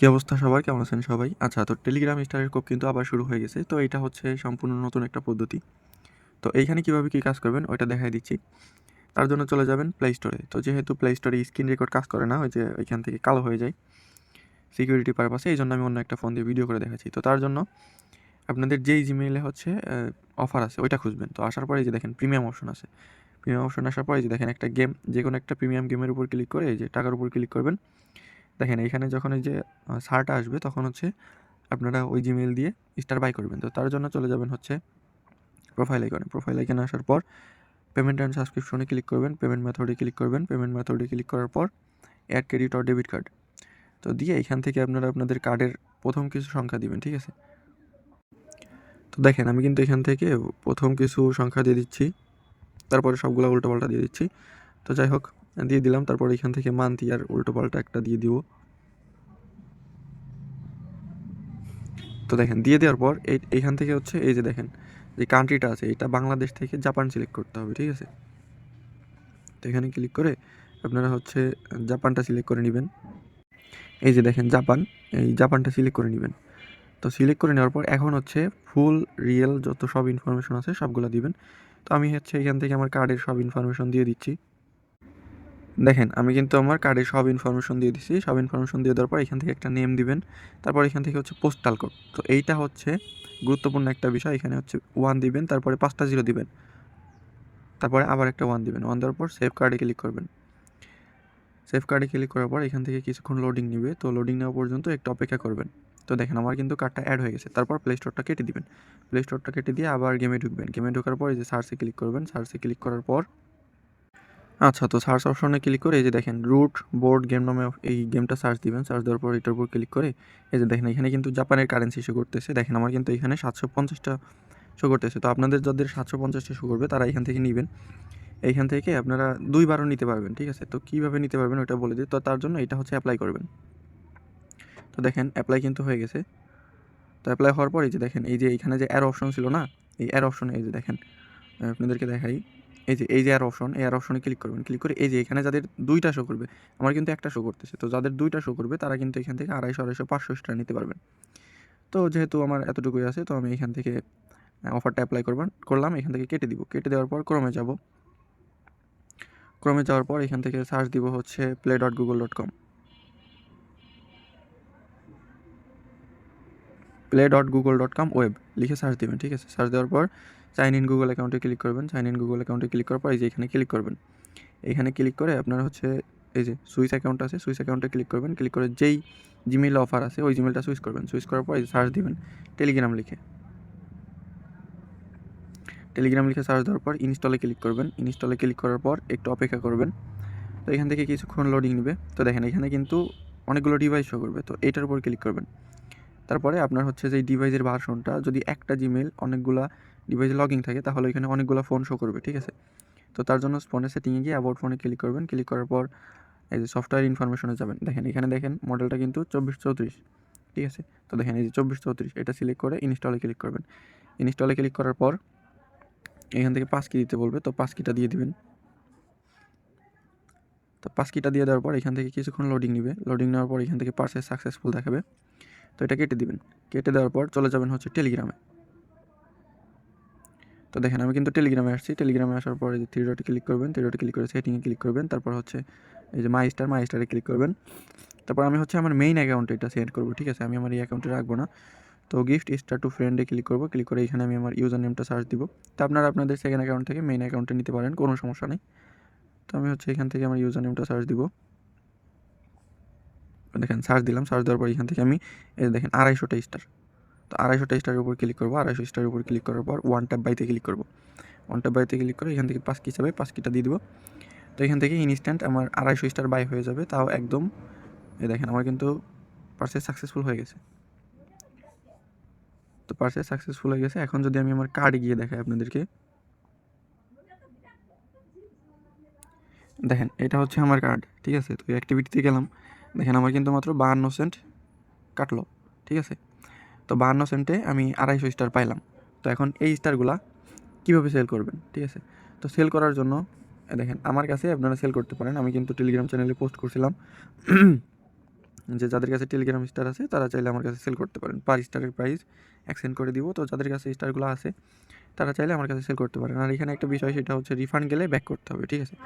কী অবস্থা সবার? কেমন আছেন সবাই? আচ্ছা, তো টেলিগ্রাম স্টারের কোপ কিন্তু আবার শুরু হয়ে গেছে। তো এটা হচ্ছে সম্পূর্ণ নতুন একটা পদ্ধতি। তো এইখানে কীভাবে কী কাজ করবেন ওইটা দেখাই দিচ্ছি। তার জন্য চলে যাবেন প্লে স্টোরে। তো যেহেতু প্লে স্টোরে স্ক্রিন রেকর্ড কাজ করে না, ওই যে ওইখান থেকে কালো হয়ে যায় সিকিউরিটি পারপাসে, এই জন্য আমি অন্য একটা ফোন দিয়ে ভিডিও করে দেখাচ্ছি। তো তার জন্য আপনাদের যেই জিমেইলে হচ্ছে অফার আছে ওইটা খুঁজবেন। তো আসার পরে এই যে দেখেন প্রিমিয়াম অপশন আছে। প্রিমিয়াম অপশন আসার পরে এই যে দেখেন একটা গেম, যে কোনো একটা প্রিমিয়াম গেমের উপর ক্লিক করে এই যে টাকার উপর ক্লিক করবেন। দেখেন এইখানে যখন এই যে সারটা আসবে তখন হচ্ছে আপনারা ওই জিমেইল দিয়ে স্টার বাই করবেন। তো তার জন্য চলে যাবেন হচ্ছে প্রোফাইল আইকনে। প্রোফাইল আইকনে আসার পর পেমেন্ট অ্যান্ড সাবস্ক্রিপশনে ক্লিক করবেন, পেমেন্ট মেথডে ক্লিক করবেন। পেমেন্ট মেথডে ক্লিক করার পর add credit or debit card. তো দিয়ে এখান থেকে আপনারা আপনাদের কার্ডের প্রথম কিছু সংখ্যা দিবেন, ঠিক আছে? তো দেখেন আমি কিন্তু এখান থেকে প্রথম কিছু সংখ্যা দিয়ে দিচ্ছি, তারপরে সবগুলো উল্টোপাল্টা দিয়ে দিচ্ছি। তো যাই হোক দিয়ে দিলাম, তারপর এখান থেকে মান্থ ইয়ার উল্টোপাল্টা একটা দিয়ে দিব। তো দেখেন দিয়ে দেওয়ার পর এইখান থেকে হচ্ছে এই যে দেখেন যে কান্ট্রিটা আছে এটা বাংলাদেশ থেকে জাপান সিলেক্ট করতে হবে, ঠিক আছে? তো এখানে ক্লিক করে আপনারা হচ্ছে জাপানটা সিলেক্ট করে নেবেন। এই যে দেখেন জাপান, এই জাপানটা সিলেক্ট করে নেবেন। তো সিলেক্ট করে নেওয়ার পর এখন হচ্ছে ফুল রিয়েল যত সব ইনফরমেশন আছে সবগুলো দিবেন। তো আমি হচ্ছে এখান থেকে আমার কার্ডের সব ইনফরমেশন দিয়ে দিচ্ছি। দেখেন আমি কিন্তু আমার কার্ডের সব ইনফরমেশন দিয়ে দিচ্ছি। সব ইনফরমেশন দিয়ে দেওয়ার পর এখান থেকে একটা নেম দিবেন। তারপর এখান থেকে হচ্ছে পোস্টাল কোড। তো এইটা হচ্ছে গুরুত্বপূর্ণ একটা বিষয়। এখানে হচ্ছে 1 দিবেন, তারপরে 5টা 0 দিবেন, তারপরে আবার একটা 1 দিবেন। 1 দেওয়ার পর সেভ কার্ডে ক্লিক করবেন। সেভ কার্ডে ক্লিক করার পর এখান থেকে কিছুক্ষণ লোডিং নেবে। তো লোডিং নেওয়া পর্যন্ত একটু অপেক্ষা করবেন। তো দেখেন আমার কিন্তু কার্ডটা অ্যাড হয়ে গেছে। তারপর প্লে স্টোরটা কেটে দিবেন। প্লে স্টোরটা কেটে দিয়ে আবার গেমে ঢুকবেন। গেমে ঢোকার পর এই যে সার্চে ক্লিক করবেন। সার্চে ক্লিক করার পর আচ্ছা, তো সার্চ অপশনে ক্লিক করে এই যে দেখেন রুট বোর্ড গেম নামে এই গেমটা সার্চ দিবেন। সার্চ দেওয়ার পর এটার উপর ক্লিক করে এই যে দেখেন এখানে কিন্তু জাপানের কারেন্সি শো করতেছে। দেখেন আমার কিন্তু এখানে 750টা শো করতেছে। তো আপনাদের যাদের 750টা শো করবে তারা এখান থেকে নেবেন। এইখান থেকে আপনারা 2 বারও নিতে পারবেন, ঠিক আছে? তো কীভাবে নিতে পারবেন ওটা বলে দিই। তো তার জন্য এটা হচ্ছে অ্যাপ্লাই করবেন। তো দেখেন অ্যাপ্লাই কিন্তু হয়ে গেছে। তো অ্যাপ্লাই হওয়ার পর এই যে দেখেন এই যে এইখানে যে অ্যারো অপশন ছিল না, এই অ্যারো অপশনে এই যে দেখেন আপনাদেরকে দেখাই, এই যে অ্যারো অপশন, এই অ্যারো অপশনে ক্লিক করবেন। ক্লিক করে এই যে এখানে যাদের 2টা শো করবে, আমার কিন্তু একটা শো করতেছে। তো যাদের 2টা শো করবে তারা কিন্তু এখান থেকে 250, 500 স্টার নিতে পারবেন। তো যেহেতু আমার এতটুকুই আছে তো আমি এখান থেকে অফারটা অ্যাপ্লাই করলাম। এখান থেকে কেটে দিব। কেটে দেওয়ার পর ক্রমে যাব। ক্রমে যাওয়ার পর এখান থেকে সার্চ দিব হচ্ছে play.google.com। play.google.com ওয়েব লিখে সার্চ দিবেন, ঠিক আছে? সার্চ দেওয়ার পর সাইন ইন গুগল অ্যাকাউন্টে ক্লিক করবেন। সাইন ইন গুগল অ্যাকাউন্টে ক্লিক করার পর এই যে এখানে ক্লিক করবেন। এখানে ক্লিক করে আপনারা হচ্ছে এই যে সুইচ অ্যাকাউন্ট আছে, সুইচ অ্যাকাউন্টে ক্লিক করবেন। ক্লিক করে যেই জিমেইল অফার আছে ওই জিমেইলটা সুইচ করবেন। সুইচ করার পর এই সার্চ দিবেন টেলিগ্রাম লিখে। টেলিগ্রাম লিখে সার্চ দেওয়ার পর ইনস্টলে ক্লিক করবেন। ইনস্টলে ক্লিক করার পর একটু অপেক্ষা করবেন। তো এখান থেকে কিছুক্ষণ লোডিং নেবে। তো দেখেন এখানে কিন্তু অনেকগুলো ডিভাইস শো করবে। তো এইটার উপর ক্লিক করবেন। তারপরে আপনার হচ্ছে যে ডিভাইসের ভার্সনটা, যদি একটা জিমেইল অনেকগুলা ডিভাইসে লগইন থাকে তাহলে এখানে অনেকগুলো ফোন শো করবে, ঠিক আছে? তো তার জন্য ফোনের সেটিংয়ে গিয়ে অ্যাবাউট ফোনে ক্লিক করবেন। ক্লিক করার পর এই যে সফটওয়্যার ইনফরমেশনে যাবেন। দেখেন এখানে দেখেন মডেলটা কিন্তু 2434, ঠিক আছে? তো দেখেন এই যে 2434 এটা সিলেক্ট করে ইনস্টলে ক্লিক করবেন। ইনস্টলে ক্লিক করার পর এখান থেকে পাস কি দিতে বলবে, তো পাস কিটা দিয়ে দিবেন। তো পাস কিটা দিয়ে দেওয়ার পর এখান থেকে কিছুক্ষণ লোডিং নেবে। লোডিং নেওয়ার পর এখান থেকে পার্সেস সাকসেসফুল দেখাবে। তো এটা কেটে দিবেন। কেটে দেওয়ার পর চলে যাবেন হচ্ছে টেলিগ্রামে। তো দেখেন আমি কিন্তু টেলিগ্রামে আসছি। টেলিগ্রামে আসার পর এই যে 3 ডটে ক্লিক করবেন। 3 ডটে ক্লিক করে সেটিংয়ে ক্লিক করবেন। তারপর হচ্ছে এই যে মাই স্টারে ক্লিক করবেন। তারপর আমি হচ্ছে আমার মেইন অ্যাকাউন্টে এটা সেন্ড করব, ঠিক আছে? আমি আমার এই অ্যাকাউন্টে রাখবো না। তো গিফট স্টার টু ফ্রেন্ডে ক্লিক করব। ক্লিক করে এখানে আমি আমার ইউজার নেমটা সার্চ দিব। তো আপনারা আপনাদের সেকেন্ড অ্যাকাউন্ট থেকে মেইন অ্যাকাউন্টে নিতে পারেন, কোনো সমস্যা নেই। তো আমি হচ্ছে এখান থেকে আমার ইউজার নেমটা সার্চ দিব। দেখেন সার্চ দিলাম। সার্চ দেওয়ার পর এখান থেকে আমি এই দেখেন 250টা স্টার। তো 250টা স্টারের উপর ক্লিক করব। 250 স্টারের উপর ক্লিক করার পর ওয়ান ট্যাপ বাইতে ক্লিক করব। ওয়ান ট্যাপ বাইতে ক্লিক করে এখান থেকে পাস কি চাবে, পাস কিটা দিয়ে দিব। তো এখান থেকে ইনস্ট্যান্ট আমার 250 স্টার বাই হয়ে যাবে, তাও একদম। এই দেখেন আমার কিন্তু পারচেজ সাকসেসফুল হয়ে গেছে। তো পারচেজ সাকসেসফুল হয়ে গেছে। এখন যদি আমি আমার কার্ডে গিয়ে দেখাই আপনাদেরকে, দেখেন এটা হচ্ছে আমার কার্ড, ঠিক আছে? তো অ্যাক্টিভিটিতে গেলাম। দেখেন আমার কিন্তু মাত্র 52 সেন্ট কাটলো, ঠিক আছে? তো 52 সেন্টে আমি 250 স্টার পাইলাম। তো এখন এই স্টারগুলা কীভাবে সেল করবেন, ঠিক আছে? তো সেল করার জন্য দেখেন আমার কাছে আপনারা সেল করতে পারেন। আমি কিন্তু টেলিগ্রাম চ্যানেলে পোস্ট করছিলাম যে যাদের কাছে টেলিগ্রাম স্টার আছে তারা চাইলে আমার কাছে সেল করতে পারেন, পার স্টারের প্রাইস এক্সচেঞ্জ করে দিব। তো যাদের কাছে স্টারগুলো আছে তারা চাইলে আমার কাছে সেল করতে পারেন। আর এখানে একটা বিষয়, সেটা হচ্ছে রিফান্ড গেলে ব্যাক করতে হবে, ঠিক আছে।